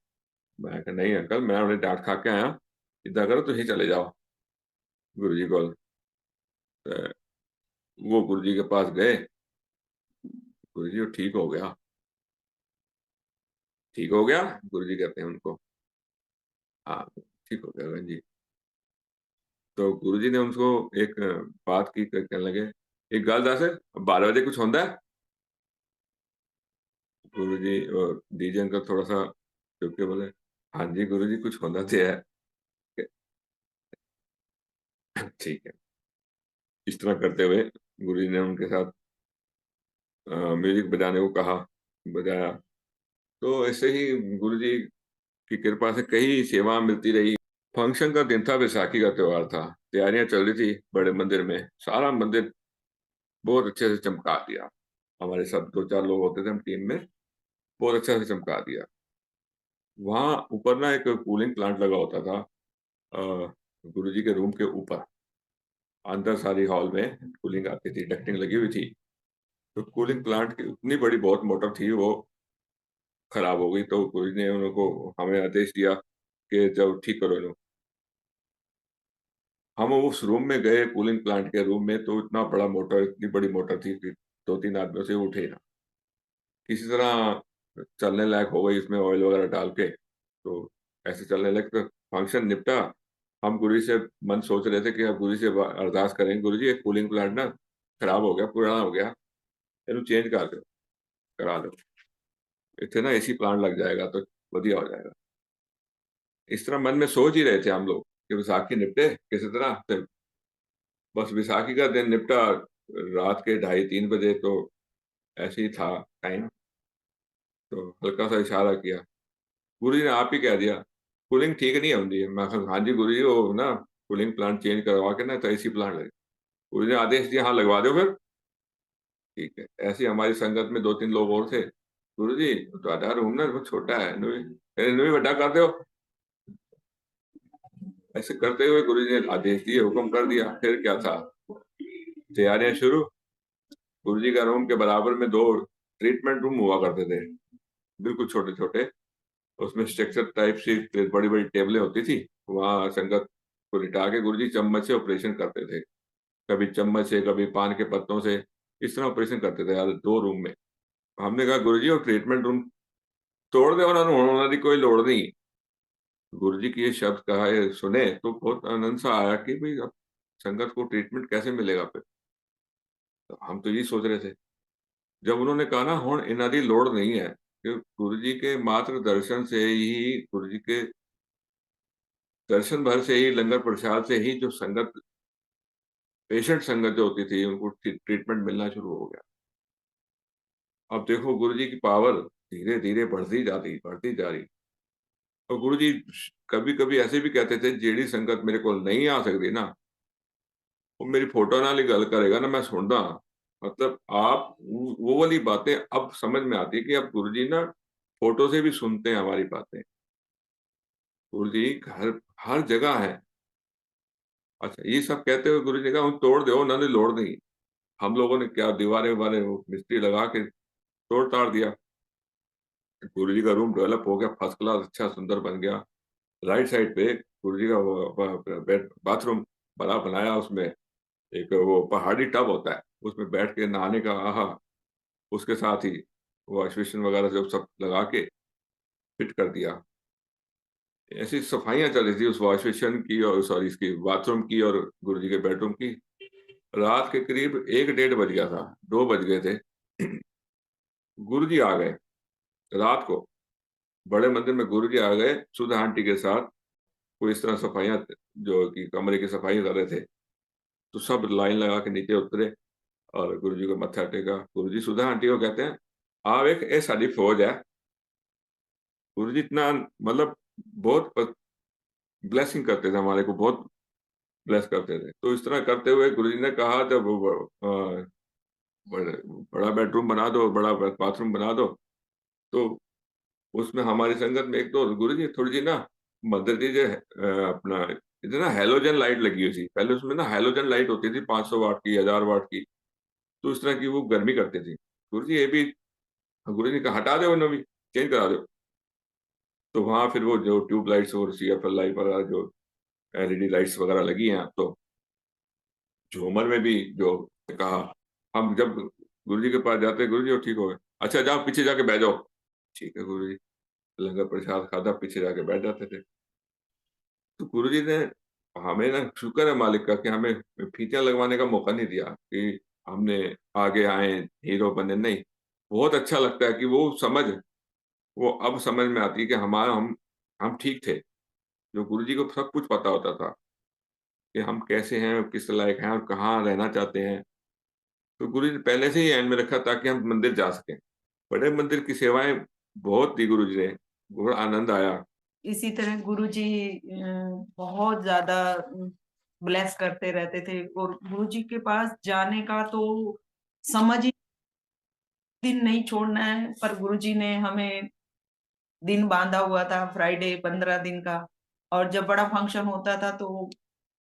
मैं कहा, "नहीं अंकल, मैं हुणे डाँट खा के आया, इद्दां करो तुसीं चले जाओ गुरुजी कोल।" ते वो गुरुजी के पास गए, गुरुजी वो ठीक हो गया। "ठीक हो गया?" गुरुजी कहते हैं उनको। हाँ, ठीक हो गया बहन जी। तो गुरुजी ने उनको एक बात की, कहने लगे, "एक गल दस, 12 बजे कुछ होंदा है?" गुरुजी और डीजे अंकल थोड़ा-सा चुप के बोले, "हाँ जी गुरुजी, कुछ होंदा तो है।" ठीक है। इस तरह करते हुए गुरुजी ने उनके साथ म्यूज़िक बजाने को कहा, बजाया। तो ऐसे ही गुरुजी की कृपा से कई सेवा मिलती रही। फंक्शन का दिन था, बैसाखी का त्योहार था। तैयारियाँ चल रही थी बड़े मंदिर में। सारा मंदिर बहुत अच्छे से चमका दिया। हमारे साथ 2-4 लोग होते थे हम टीम में, बहुत अच्छे से चमका दिया। वहाँ ऊपर ना एक कूलिंग प्लांट लगा होता था गुरुजी के रूम के ऊपर। अंदर सारी हॉल में कूलिंग आती थी, डक्टिंग लगी हुई थी। तो कूलिंग प्लांट की उतनी बड़ी बहुत मोटर थी, वो खराब हो गई, तो गुरुजी ने उनको हमें आदेश दिया कि जाओ ठीक करो इन्हें। हम उस रूम में गए, कूलिंग प्लांट के रूम में, तो इतना बड़ा मोटर, इतनी बड़ी मोटर थी कि 2-3 आदमियों से उठे ना। किसी तरह चलने लायक हो गई, इसमें ऑयल वगैरह डाल के, तो ऐसे चलने लगे, तो फंक्शन निपटा। हम गुरुजी से मन सोच रहे थे कि अब गुरुजी से अरदास करेंगे, "गुरुजी ये कूलिंग प्लांट ना खराब हो गया, पुराना हो गया, इन्हें चेंज कर दो, करा दो। इत्थे ना एसी प्लांट लग जाएगा तो बढ़िया हो जाएगा।" इस तरह मन में सोच ही रहे थे हम लोग कि विसाखी निपटे किसी तरह, तो बस विसाखी का दिन निपटा रात के ढाई 3 बजे, तो ऐसे ही था टाइम, तो हल्का-सा इशारा किया। गुरुजी ने आप ही कह दिया, "कूलिंग ठीक नहीं होंदी है।" मैं कहा, "हाँ जी गुरुजी, वो ना कूलिंग प्लांट चेंज करवा के ना तो एसी प्लांट लगे।" गुरुजी ने आदेश दिया, "हाँ, लगवा दो फिर।" ठीक है। ऐसे ही हमारी संगत में 2-3 लोग और थे। "गुरुजी ਤੁਹਾਡਾ रूम ना बहुत छोटा है, इन्हू भी बड़ा कर दो।" ऐसे करते हुए गुरुजी ने आदेश दिए, हुक्म कर दिया। फिर क्या था, तैयारियाँ शुरू। गुरुजी का रूम के बराबर में 2 ट्रीटमेंट रूम हुआ करते थे। बिल्कुल छोटे-छोटे, उसमें स्ट्रक्चर टाइप सी बड़ी-बड़ी टेबलें होती थी, वहाँ संगत को लिटा के गुरुजी चम्मच से ऑपरेशन करते थे। कभी चम्मच से, कभी पान के पत्तों से, इस तरह ऑपरेशन करते थे यार 2 रूम में। हमने कहा गुरुजी वो ट्रीटमेंट रूम तोड़ दे ਉਹਨਾਂ ਦੀ कोई लोड़ नहीं। गुरुजी की ये शब्द कहा ये सुने तो बहुत आनंद सा आया कि भई अब संगत को ट्रीटमेंट कैसे मिलेगा फिर? तो हम तो यही सोच रहे थे। जब उन्होंने कहा ना ਹੁਣ ਇਹਨਾਂ ਦੀ ਲੋੜ नहीं है कि गुरुजी के मात्र दर्शन से ही गुरुजी के दर्शन भर से ही लंगर प्रसाद से ही जो संगत पेशेंट संगत जो होती थी उनको ट्रीटमेंट मिलना शुरू हो गया। अब देखो गुरुजी की पावर धीरे-धीरे बढ़ती जा रही। और गुरुजी कभी-कभी ऐसे भी कहते थे ਜਿਹੜੀ संगत मेरे ਕੋਲ नहीं आ सकती ना, वो मेरी फोटो नाल ही गल करेगा ना मैं सुनदा हाँ। मतलब आप वो वाली बातें अब समझ में आती है कि अब गुरुजी ना फोटो से भी सुनते हैं हमारी बातें। गुरुजी हर जगह हैं। अच्छा ये सब कहते हुए गुरुजी ने कहा तोड़ दो उन्होंने लोड़ नहीं। हम लोगों ने क्या दीवारें-विवारें वो मिस्त्री लगा के तोड़-ताड़ दिया। गुरुजी का रूम डेवलप हो गया फर्स्ट क्लास अच्छा सुंदर बन गया। राइट साइड पे गुरुजी का वो बेड बाथरूम बड़ा बनाया उसमें एक वो पहाड़ी टब होता है, उसमें बैठ के नहाने का आहा! उसके साथ ही वॉश बेसिन वगैरह जो सब लगा के फिट कर दिया। ऐसी सफाइयाँ चल रही थी उस वॉश बेसिन की और सॉरी इसकी बाथरूम की और गुरुजी के बेडरूम की। रात के करीब 1 डेढ़ बज गया था, 2 बज गए थे। गुरुजी आ गए, रात को, बड़े मंदिर में गुरुजी आ गए, सुधा आंटी के साथ, वो इस तरह सफाइयाँ जो कि कमरे की सफाई कर रहे थे। तो सब लाइन लगा के नीचे उतरे और गुरुजी को मत्था टेका। गुरुजी सुधा आंटी को कहते हैं, "आ वेख ये साडी फौज है।" गुरुजी इतना मतलब बहुत ब्लेसिंग करते थे हमारे को, बहुत ब्लेस करते थे। तो इस तरह करते हुए गुरुजी ने कहा जब बड़े बड़ा बेडरूम बना दो, बड़ा बाथरूम बना दो, तो उसमें हमारी संगत में एक तो गुरुजी थोड़ी सी ना मंदिर की जो अपना इधर ना हैलोजन लाइट लगी हुई थी। पहले उसमें ना हैलोजन लाइट होती थी 500 वाट की, 1000 वाट की, तो इस तरह की वो गर्मी करती थी। गुरुजी ये भी गुरुजी ने कहा हटा दो इन्हें भी, चेंज करा दो। तो वहाँ फिर वो जो ट्यूब लाइट्स और सीएफएल लाइट वगैरह जो एलईडी लाइट्स वगैरह लगी हैं अब तो, झूमर में भी जो कहा हम जब गुरुजी के पास जाते गुरुजी वो ठीक हो गए। अच्छा जाओ पीछे जाके बैठ जाओ। ठीक है गुरुजी, लंगर प्रसाद खाधा पीछे जाके बैठ जाते थे। तो गुरुजी ने हमें ना शुक्र है मालिक का कि हमें फीतियाँ लगवाने का मौका नहीं दिया कि हमने आगे आए, हीरो बने, नहीं। बहुत अच्छा लगता है कि वो अब समझ में आती है कि हमारा हम ठीक थे। जो गुरुजी को सब कुछ पता होता था कि हम कैसे हैं, किस लायक हैं और कहाँ रहना चाहते हैं। तो गुरुजी ने पहले से ही एंड में रखा ताकि हम मंदिर जा सकें। बड़े मंदिर की सेवाएँ बहुत दी गुरुजी ने, बड़ा आनंद आया। इसी तरह गुरुजी बहुत ज़्यादा ब्लेस करते रहते थे और गुरुजी के पास जाने का तो समझ ही दिन नहीं छोड़ना है, पर गुरुजी ने हमें दिन बाँधा हुआ था फ्राइडे 15 दिन का और जब बड़ा फंक्शन होता था तो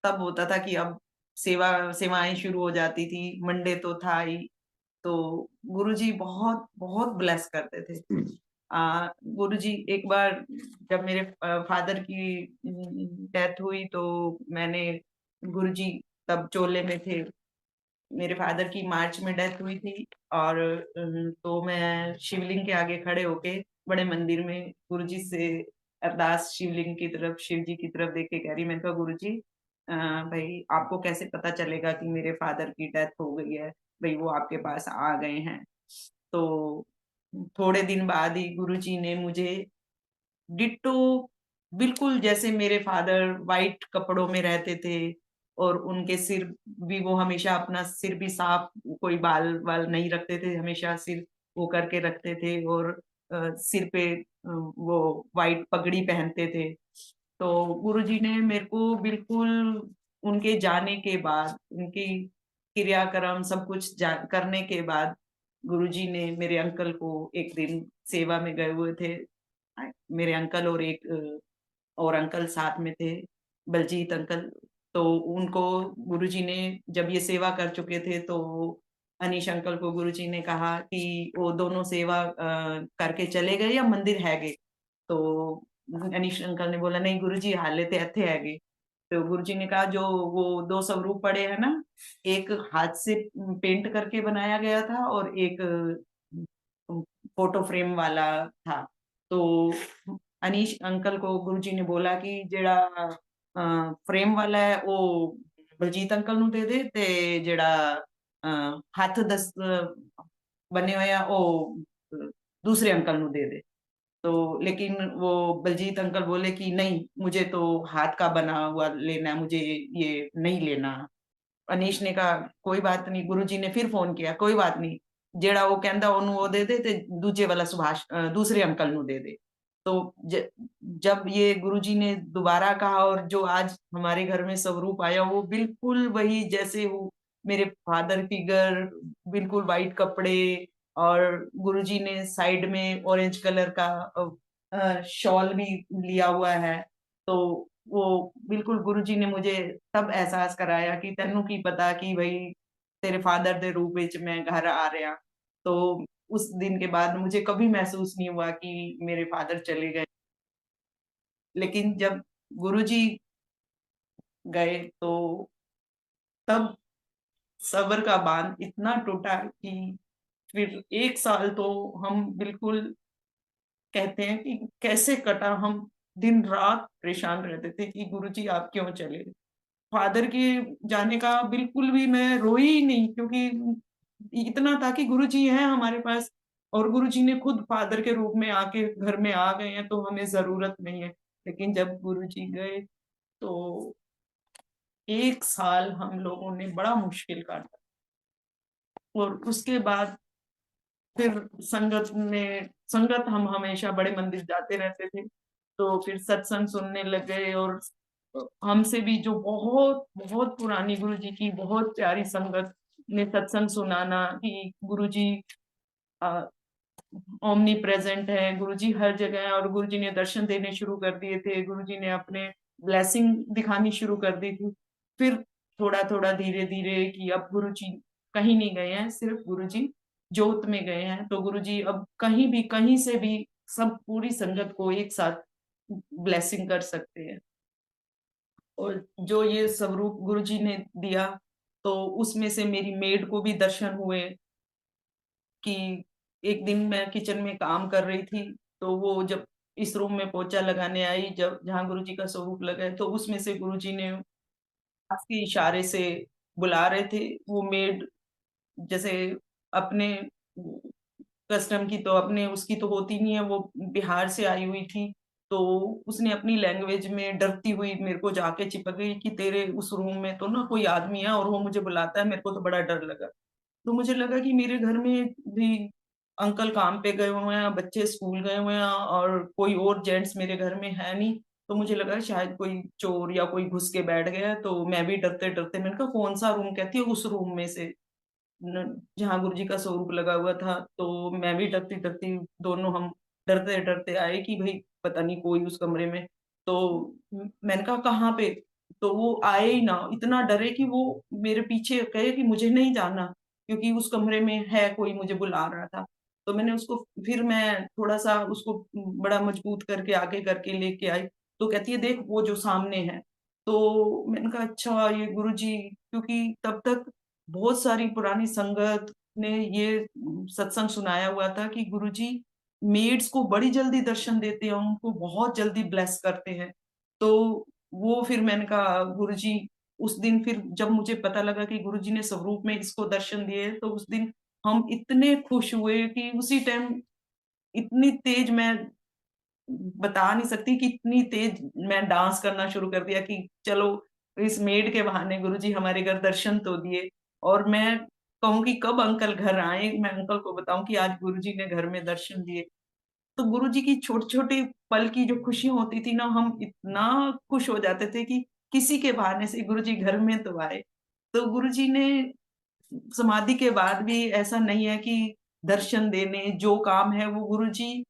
तब होता था कि अब सेवाएँ शुरू हो जाती थी, मंडे तो था ही। तो गुरुजी बहुत ब्लेस करते थे। हुँ, गुरुजी एक बार जब मेरे फादर की डेथ हुई तो मैंने गुरुजी तब चोले में थे। मेरे फादर की मार्च में डेथ हुई थी और तो मैं शिवलिंग के आगे खड़े होके बड़े मंदिर में गुरुजी से अरदास शिवलिंग की तरफ, शिव जी की तरफ देख के कह रही मैंने कहा गुरुजी भई आपको कैसे पता चलेगा कि मेरे फादर की डेथ हो गई है? भई वो आपके पास आ गए हैं। तो थोड़े दिन बाद ही गुरुजी ने मुझे डिट्टो बिल्कुल जैसे मेरे फादर व्हाइट कपड़ों में रहते थे और उनके सिर भी वो हमेशा अपना सिर भी साफ कोई बाल-वाल नहीं रखते थे, हमेशा सिर वो करके रखते थे और सिर पे वो व्हाइट पगड़ी पहनते थे। तो गुरुजी ने मेरे को बिल्कुल उनके जाने के बाद, उनकी क्रियाक्रम सब कुछ करने के बाद गुरुजी ने मेरे अंकल को एक दिन सेवा में गए हुए थे। मेरे अंकल और एक और अंकल साथ में थे, बलजीत अंकल। तो उनको गुरुजी ने जब ये सेवा कर चुके थे तो अनीश अंकल को गुरुजी ने कहा कि वो दोनों सेवा करके चले गए या मंदिर है गए? तो अनीश अंकल ने बोला नहीं गुरुजी हाले ते इत्थे है गए। तो गुरुजी ने कहा जो वो 2 स्वरूप पड़े हैं ना, एक हाथ से पेंट करके बनाया गया था और एक फोटो फ्रेम वाला था। तो अनीश अंकल को गुरुजी ने बोला कि जेड़ा फ्रेम वाला है वो बलजीत अंकल ਨੂੰ ਦੇ ਦੇ ਤੇ ਜਿਹੜਾ ਹੱਥ बने हुए हैं वो दूसरे अंकल ਨੂੰ दे दे। तो लेकिन वो बलजीत अंकल बोले कि नहीं मुझे तो हाथ का बना हुआ लेना है, मुझे ये नहीं लेना। अनीश ने कहा कोई बात नहीं, गुरुजी ने फिर फोन किया कोई बात नहीं, जेड़ा वो कहंदा ओनू वो दे दे ते दूजे वाला दूसरे अंकल नु दे दे। तो जब ये गुरुजी ने दोबारा कहा और जो आज हमारे घर में स्वरूप आया वो बिल्कुल वही जैसे वो मेरे फादर फिगर, बिल्कुल व्हाइट कपड़े और गुरुजी ने साइड में ऑरेंज कलर का शॉल भी लिया हुआ है। तो वो बिल्कुल गुरुजी ने मुझे तब एहसास कराया कि तेनू की पता कि भई तेरे फादर दे रूप विच मैं घर आ रहा। तो उस दिन के बाद मुझे कभी महसूस नहीं हुआ कि मेरे फादर चले गए। लेकिन जब गुरुजी गए तो तब सब्र का बाँध इतना टूटा कि फिर 1 साल तो हम बिल्कुल कहते हैं कि कैसे कटा, हम दिन-रात परेशान रहते थे कि गुरुजी आप क्यों चले गए? फादर के जाने का बिल्कुल भी मैं रोई ही नहीं क्योंकि इतना था कि गुरुजी हैं हमारे पास और गुरुजी ने खुद फादर के रूप में आके घर में आ गए हैं तो हमें ज़रूरत नहीं है। लेकिन जब गुरुजी गए तो 1 साल हम लोगों ने बड़ा मुश्किल काटा और उसके बाद फिर संगत हम हमेशा बड़े मंदिर जाते रहते थे। तो फिर सत्संग सुनने लग गए और हमसे भी जो बहुत, बहुत पुरानी गुरुजी की बहुत प्यारी संगत ने सत्संग सुनाना कि गुरुजी अ, ओमनी प्रेज़ेंट है, गुरुजी हर जगह है और गुरुजी ने दर्शन देने शुरू कर दिए थे, गुरुजी ने अपने ब्लेसिंग दिखानी शुरू कर दी थी। फिर थोड़ा-थोड़ा, धीरे-धीरे कि अब गुरुजी कहीं नहीं गए हैं, सिर्फ़ गुरुजी जोत में गए हैं, तो गुरुजी अब कहीं भी, कहीं से भी सब पूरी संगत को एक साथ ब्लेसिंग कर सकते हैं। और जो ये स्वरूप गुरुजी ने दिया, तो उसमें से मेरी मेड को भी दर्शन हुए कि एक दिन मैं किचन में काम कर रही थी, तो वो जब इस रूम में पोछा लगाने आई, जब जहाँ गुरुजी का स्वरूप लगा है, तो उसमें से गुरुजी ने हाथ के इशारे से बुला रहे थे। वो मेड जैसे अपने कस्टम की तो अपने उसकी तो होती नहीं है, वो बिहार से आई हुई थी, तो उसने अपनी लैंग्वेज में डरती हुई मेरे को जाके चिपक गई कि तेरे उस रूम में तो ना कोई आदमी है और वो मुझे बुलाता है, मेरे को तो बड़ा डर लगा। तो मुझे लगा कि मेरे घर में भी अंकल काम पे गए हुए हैं, बच्चे स्कूल गए हुए हैं और कोई और जेंट्स मेरे घर में है नहीं। तो मुझे लगा शायद कोई चोर या कोई घुस के बैठ गया है, तो मैं भी डरते-डरते मैंने कहा कौन-सा रूम? कहती है उस रूम में से न जहाँ गुरुजी का स्वरूप लगा हुआ था। तो मैं भी डरती-डरती दोनों हम डरते-डरते आए कि भई पता नहीं कोई उस कमरे में। तो मैंने कहा कहाँ पे? तो वो आए ही ना, इतना डरे कि वो मेरे पीछे कहे कि मुझे नहीं जाना, क्योंकि उस कमरे में है कोई मुझे बुला रहा था। तो मैंने उसको फिर मैं थोड़ा-सा उसको बड़ा मजबूत करके आगे करके लेके आई, तो कहती है देख वो जो सामने है। तो मैंने कहा अच्छा ये गुरुजी, क्योंकि तब तक बहुत सारी पुरानी संगत ने ये सत्संग सुनाया हुआ था कि गुरुजी मेड्स को बड़ी जल्दी दर्शन देते हैं, उनको बहुत जल्दी ब्लेस करते हैं। तो वो फिर मैंने कहा गुरुजी, उस दिन फिर जब मुझे पता लगा कि गुरुजी ने स्वरूप में इसको दर्शन दिए, तो उस दिन हम इतने खुश हुए कि उसी टाइम इतनी तेज़ मैं बता नहीं सकती कि इतनी तेज़ मैं डांस करना शुरू कर दिया कि चलो इस मेड के बहाने गुरुजी हमारे घर दर्शन तो दिए। और मैं कहूँ कि कब अंकल घर आएँ, मैं अंकल को बताऊँ कि आज गुरुजी ने घर में दर्शन दिए। तो गुरुजी की छोटी-छोटी पल की जो खुशियाँ होती थी ना, हम इतना खुश हो जाते थे कि किसी के बहाने से गुरुजी घर में तो आए। तो गुरुजी ने समाधि के बाद भी ऐसा नहीं है कि दर्शन देने जो काम है वो गुरुजी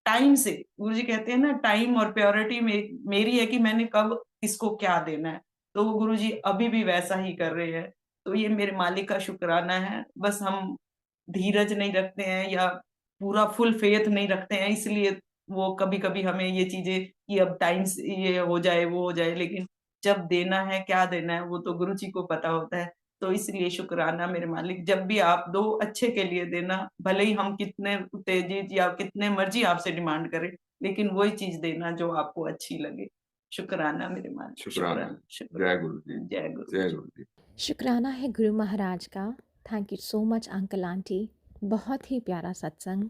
टाइम से, गुरुजी कहते हैं ना टाइम और प्रायोरिटी मेरी है कि मैंने कब किसको क्या देना है। तो वो गुरुजी अभी भी वैसा ही कर रहे हैं। तो ये मेरे मालिक का शुक्राना है। बस हम धीरज नहीं रखते हैं या पूरा फुल फेथ नहीं रखते हैं, इसलिए वो कभी-कभी हमें ये चीज़ें कि अब टाइम से ये हो जाए, वो हो जाए, लेकिन जब देना है, क्या देना है, वो तो गुरु जी को पता होता है। तो इसलिए शुक्राना मेरे मालिक, जब भी आप दो अच्छे के लिए देना, भले ही हम कितने उत्तेजित या कितने मर्ज़ी आपसे डिमांड करें, लेकिन वही चीज़ देना जो आपको अच्छी लगे। शुक्राना मेरे मालिक, शुक्राना। शुक्राना, जय गुरु जी। शुक्राना। जय गुरु जय जी। गुरु जी। शुक्राना है गुरु महाराज का। Thank you so much uncle aunty. बहुत ही प्यारा सत्संग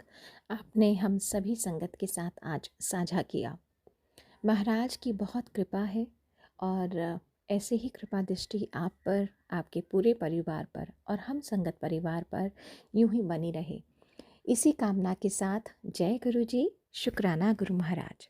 आपने हम सभी संगत के साथ आज साझा किया। महाराज की बहुत कृपा है और ऐसे ही कृपा दृष्टि आप पर, आपके पूरे परिवार पर और हम संगत परिवार पर यूं ही बनी रहे। इसी कामना के साथ जय गुरु जी। शुक्राना गुरु महाराज।